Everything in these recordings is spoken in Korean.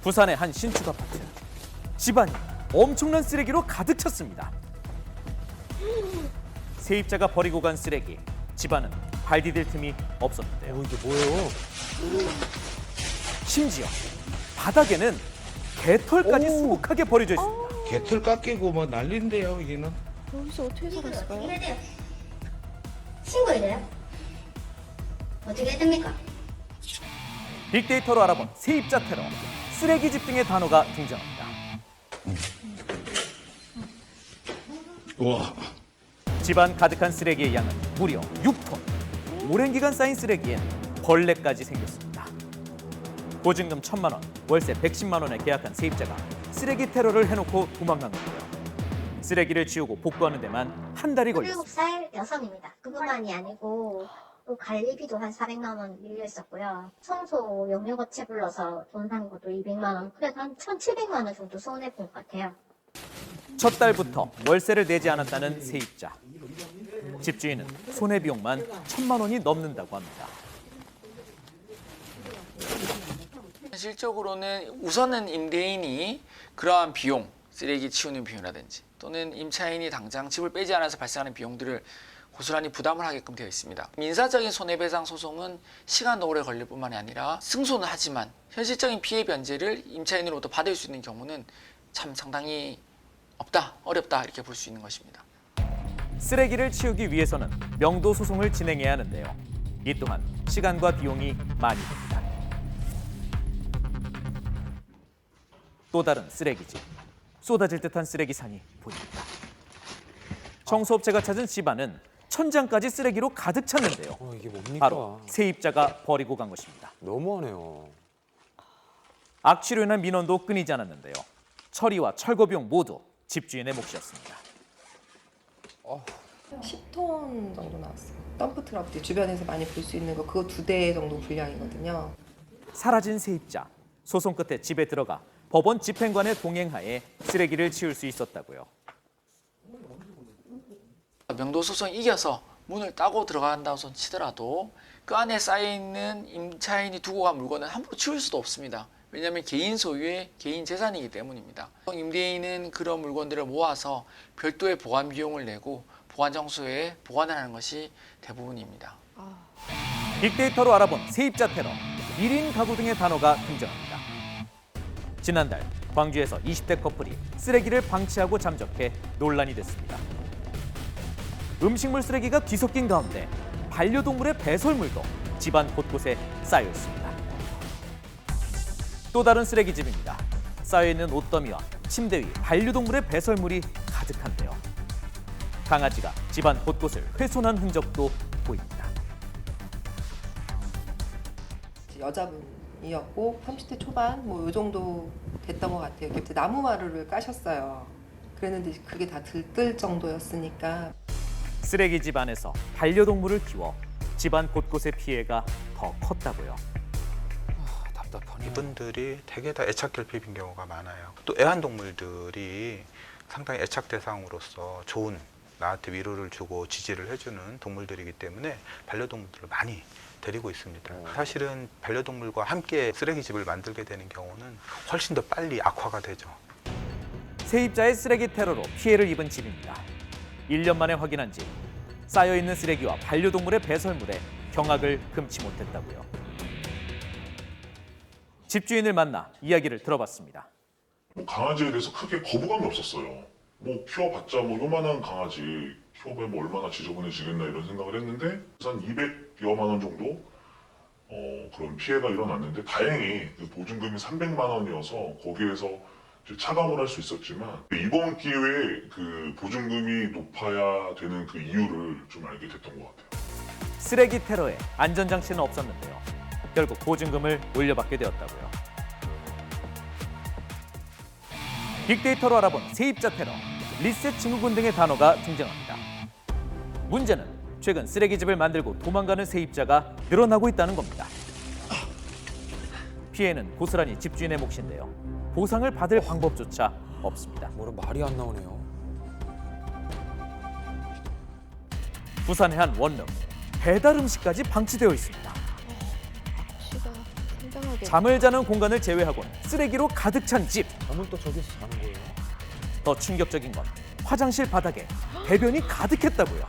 부산의 한 신축 아파트. 집안이 엄청난 쓰레기로 가득 찼습니다. 세입자가 버리고 간 쓰레기. 집안은 발 디딜 틈이 없었는데요. 이게 뭐예요? 심지어 바닥에는 개털까지 수북하게 버려져 있습니다. 개털 깎이고 뭐 난리인데요, 여기는. 여기서 어떻게 살았을까요? 어떻게 해야 돼요? 신고해야 돼요? 어떻게 해야 됩니까? 빅데이터로 알아본 세입자 테러, 쓰레기집 등의 단어가 등장합니다. 와. 집안 가득한 쓰레기의 양은 무려 6톤. 오랜 기간 쌓인 쓰레기엔 벌레까지 생겼습니다. 보증금 1,000만 원, 월세 110만 원에 계약한 세입자가 쓰레기 테러를 해놓고 도망간 건데요. 쓰레기를 치우고 복구하는 데만 한 달이 걸렸습니다. 7살 여성입니다. 그것만이 아니고 또 관리비도 한 400만 원 밀려 있었고요. 청소 용역업체 불러서 돈 한 것도 200만 원. 그래서 한 1,700만 원 정도 손해 본 것 같아요. 첫 달부터 월세를 내지 않았다는 세입자. 집주인은 손해비용만 1,000만 원이 넘는다고 합니다. 현실적으로는 우선은 임대인이 그러한 비용, 쓰레기 치우는 비용이라든지 또는 임차인이 당장 집을 빼지 않아서 발생하는 비용들을 고스란히 부담을 하게끔 되어 있습니다. 민사적인 손해배상 소송은 시간도 오래 걸릴 뿐만이 아니라 승소는 하지만 현실적인 피해 변제를 임차인으로부터 받을 수 있는 경우는 참 상당히 없다, 어렵다 이렇게 볼 수 있는 것입니다. 쓰레기를 치우기 위해서는 명도 소송을 진행해야 하는데요. 이 또한 시간과 비용이 많이 듭니다. 또 다른 쓰레기집. 쏟아질 듯한 쓰레기산이 보입니다. 청소업체가 찾은 집안은 천장까지 쓰레기로 가득 찼는데요. 이게 뭡니까? 바로 세입자가 버리고 간 것입니다. 너무하네요. 악취로 인한 민원도 끊이지 않았는데요. 처리와 철거 비용 모두 집주인의 몫이었습니다. 10톤 정도 나왔어요. 덤프 트럭들 주변에서 많이 볼 수 있는 거 그거 2대 정도 분량이거든요. 사라진 세입자. 소송 끝에 집에 들어가 법원 집행관의 동행하에 쓰레기를 치울 수 있었다고요. 명도 소송이 이겨서 문을 따고 들어간다고 치더라도 그 안에 쌓여있는 임차인이 두고 간 물건은 함부로 치울 수도 없습니다. 왜냐하면 개인 소유의 개인 재산이기 때문입니다. 임대인은 그런 물건들을 모아서 별도의 보관 비용을 내고 보관 장소에 보관을 하는 것이 대부분입니다. 빅데이터로 알아본 세입자 테러, 1인 가구 등의 단어가 등장합니다. 지난달 광주에서 20대 커플이 쓰레기를 방치하고 잠적해 논란이 됐습니다. 음식물 쓰레기가 뒤섞인 가운데 반려동물의 배설물도 집안 곳곳에 쌓여 있습니다. 또 다른 쓰레기집입니다. 쌓여있는 옷더미와 침대 위 반려동물의 배설물이 가득한데요. 강아지가 집안 곳곳을 훼손한 흔적도 보입니다. 여자분이었고 30대 초반 뭐 요 정도 됐던 것 같아요. 그때 나무 마루를 까셨어요. 그랬는데 그게 다 들뜰 정도였으니까. 쓰레기 집안에서 반려동물을 키워 집안 곳곳의 피해가 더 컸다고요. 답답하네. 이분들이 되게 다 애착 결핍인 경우가 많아요. 또 애완동물들이 상당히 애착 대상으로서 좋은 나한테 위로를 주고 지지를 해주는 동물들이기 때문에 반려동물들을 많이 데리고 있습니다. 사실은 반려동물과 함께 쓰레기집을 만들게 되는 경우는 훨씬 더 빨리 악화가 되죠. 세입자의 쓰레기 테러로 피해를 입은 집입니다. 1년 만에 확인한 집. 쌓여있는 쓰레기와 반려동물의 배설물에 경악을 금치 못했다고요. 집주인을 만나 이야기를 들어봤습니다. 강아지에 대해서 크게 거부감이 없었어요. 뭐 키워봤자 뭐 요만한 강아지 키워보면 뭐 얼마나 지저분해지겠나 이런 생각을 했는데 한 200여만 원 정도 그런 피해가 일어났는데 다행히 그 보증금이 300만 원이어서 거기에서 이제 차감을 할 수 있었지만 이번 기회에 그 보증금이 높아야 되는 그 이유를 좀 알게 됐던 것 같아요. 쓰레기 테러에 안전장치는 없었는데요. 결국 보증금을 올려받게 되었다고요. 빅데이터로 알아본 세입자 테러, 리셋 증후군 등의 단어가 등장합니다. 문제는 최근 쓰레기집을 만들고 도망가는 세입자가 늘어나고 있다는 겁니다. 피해는 고스란히 집주인의 몫인데요. 보상을 받을 방법조차 없습니다. 뭐라 말이 안 나오네요. 부산의 한 원룸, 배달 음식까지 방치되어 있습니다. 악취가 안전하게. 잠을 자는 공간을 제외하고는 쓰레기로 가득 찬 집. 잠은 또 저기서 자는 거예요? 더 충격적인 건 화장실 바닥에 배변이 가득했다고요.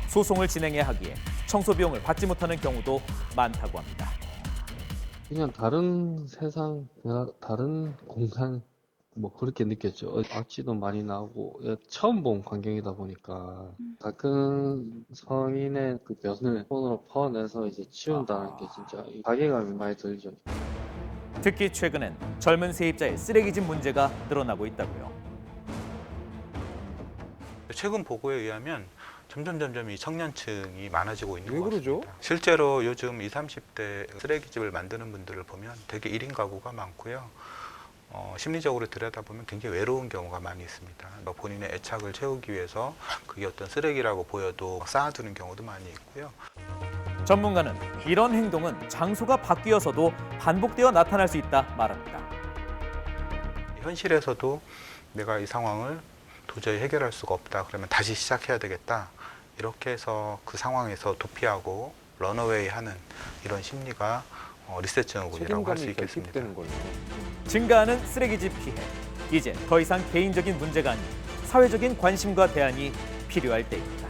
소송을 진행해야 하기에 청소 비용을 받지 못하는 경우도 많다고 합니다. 그냥 다른 세상, 다른 공간 뭐 그렇게 느꼈죠. 악취도 많이 나고 처음 본 광경이다 보니까 가끔 성인의 그 변을 손으로 퍼내서 이제 치운다는 게 진짜 자괴감이 많이 들죠. 특히 최근엔 젊은 세입자의 쓰레기집 문제가 늘어나고 있다고요. 최근 보고에 의하면 점점 이 청년층이 많아지고 있는 왜 것 그러죠? 같습니다. 실제로 요즘 20, 30대 쓰레기집을 만드는 분들을 보면 되게 1인 가구가 많고요. 심리적으로 들여다보면 굉장히 외로운 경우가 많이 있습니다. 본인의 애착을 채우기 위해서 그게 어떤 쓰레기라고 보여도 쌓아두는 경우도 많이 있고요. 전문가는 이런 행동은 장소가 바뀌어서도 반복되어 나타날 수 있다 말합니다. 현실에서도 내가 이 상황을 도저히 해결할 수가 없다. 그러면 다시 시작해야 되겠다. 이렇게 해서 그 상황에서 도피하고 런어웨이 하는 이런 심리가 리셋 증후군이라고 할 수 책임감이 있겠습니다. 결핍되는 거예요. 증가하는 쓰레기집 피해. 이제 더 이상 개인적인 문제가 아닌 사회적인 관심과 대안이 필요할 때입니다.